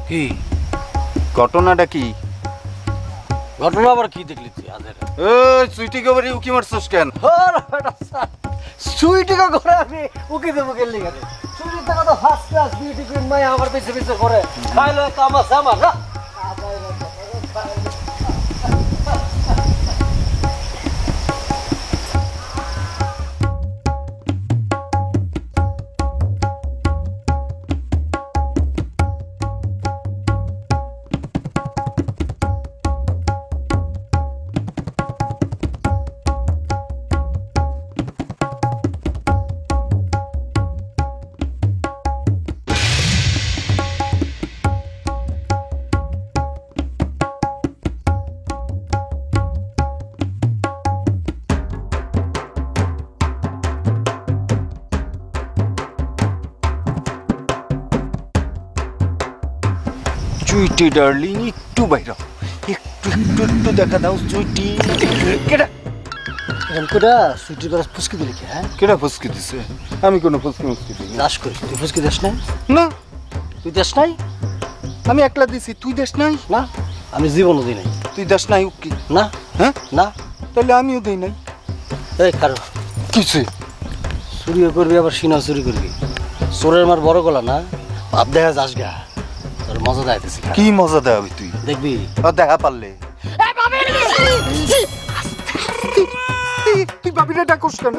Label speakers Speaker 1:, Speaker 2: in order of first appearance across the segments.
Speaker 1: কি ঘটনাটা কি?
Speaker 2: ঘটনা আবার কি দেখলি তুই?
Speaker 1: সুইটিকে বাড়ি উকি মারছস কেন?
Speaker 2: সুইটিকে করে আমি উকি দেবো গেলি কেন? সুইটির টাকা তো ফার্স্ট ক্লাস বিউটি কুইন মাই আমার পিছে পিছে করে খাইলো কামাস আমার না।
Speaker 1: সুইটি ডার্লিং একটু বাইরে একটু একটু একটু দেখা দাও সুইটি। কেডা
Speaker 2: এরকম করে সুইটির করে ফুসকি দিলি কি? হ্যাঁ
Speaker 1: কেডা ফুসকি দিছে? আমি কোনো ফুসকি মুসকি দিই না।
Speaker 2: দাস করি তুই ফুসকি দিস নাই?
Speaker 1: না
Speaker 2: তুই দেশ নাই?
Speaker 1: আমি একলা দিছি, তুই দেশ নাই?
Speaker 2: না আমি জীবনও দিই নাই।
Speaker 1: তুই দেশ নাই উকি?
Speaker 2: না
Speaker 1: হ্যাঁ
Speaker 2: না
Speaker 1: তাহলে আমিও দেই নাই।
Speaker 2: এই কারো
Speaker 1: কিছু
Speaker 2: চুরিও করবি আবার সিনাও চুরি করবি। চোরের মার বড় গলা না, ভাব দেখা যাস গা, তোর মজা দেখাইতেছি।
Speaker 1: কি মজা দেখাবি তুই?
Speaker 2: দেখবি
Speaker 1: দেখা পারলে। তুই বাবিরে ডাকুস কেন?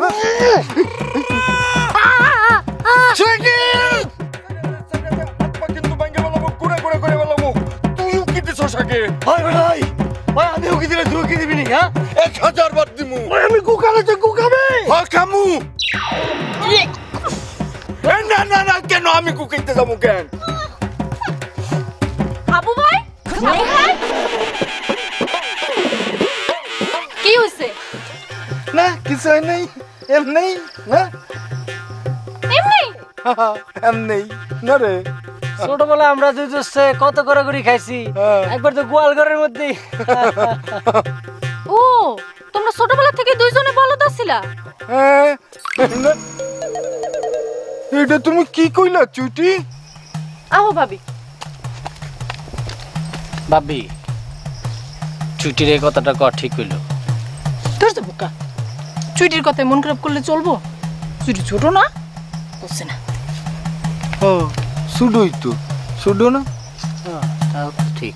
Speaker 2: আমি উকি দিলে তুই উকি দিবি নি? হ্যাঁ
Speaker 1: 1000 বার দিমু।
Speaker 2: আমি কুকালে তুই কুকাবে।
Speaker 1: কামু না না না, কেন আমি কুকাইতে যাবো কেন?
Speaker 3: আবু ভাই, আবু ভাই, কি হইছে?
Speaker 1: না কিছু হয় নাই, এমনি না
Speaker 3: এমনি
Speaker 1: এমনি না রে।
Speaker 2: ছোটবেলা আমরা দুই দোস্তে কত কড়াকড়ি খাইছি, একবার তো গোয়াল ঘরের মধ্যে।
Speaker 3: ও তোমরা ছোটবেলা থেকে দুইজনে বলদ আছিলা?
Speaker 1: এটা তুমি কি কইলা চুটি?
Speaker 3: আহো ভাবি।
Speaker 2: ভাবি চুটির এই কথাটা কর ঠিক হইল?
Speaker 3: তোর তো বোকা, চুইটির কথায় মন খারাপ করলে চলবো? চুইটি ছোট না, বুঝছে না।
Speaker 1: ও শুডোই তো শুডো না।
Speaker 2: তাও তো ঠিক।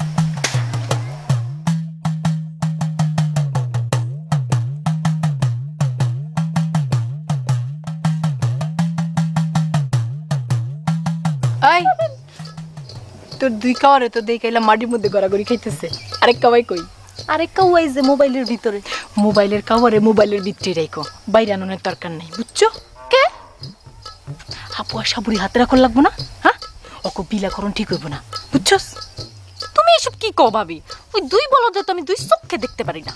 Speaker 3: আই তোর দুই কাওয়ারে তো দেখাইলা মাটির মধ্যে গড়াগড়ি খাইতেছে। আরেক কাওয়াই কই? আরেক কাওয়াই যে মোবাইলের ভিতরে। মোবাইলের কাওয়ারে মোবাইলের ভিতরে রাখো, বাইরে আনানোর দরকার নাই, বুঝছো? কে আপু আর সাবুরি হাতে রাখল লাগবো না? হ্যাঁ ওকে বিলাকরণ ঠিক হইব না, বুঝছস? তুমি এসব কি কও ভাবি? ওই দুই বলদে তো আমি দুই চোখে দেখতে পারি না।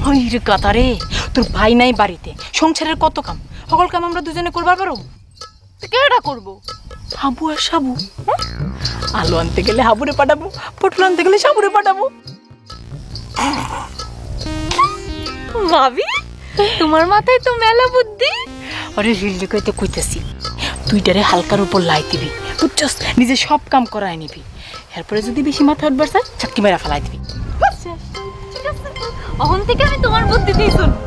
Speaker 3: ওই রে কাতারে, তোর ভাই নাই বাড়িতে, সংসারের কত কাম, সকল কাম আমরা দুজনে করবার পারো? কেডা করবো? হাবু আর সাবু। আলু আনতে গেলে হাবুরে পাঠাবো, পটল আনতে গেলে সাবুরে পাঠাবো। ভাবি তোমার মাথায় তো মেলা বুদ্ধি। আরে রিল্লি কইতে কইতেছি, তুইটারে হালকার উপর লাই দিবি, বুঝছস? নিজে সব কাম করায় নিবি, এরপরে যদি বেশি মাথা উঠবার চাই চাকরি মেরা ফেলাই দিবি। ঠিক আছে, অহন থেকে আমি তোমার বুদ্ধি দিয়ে শুনবো।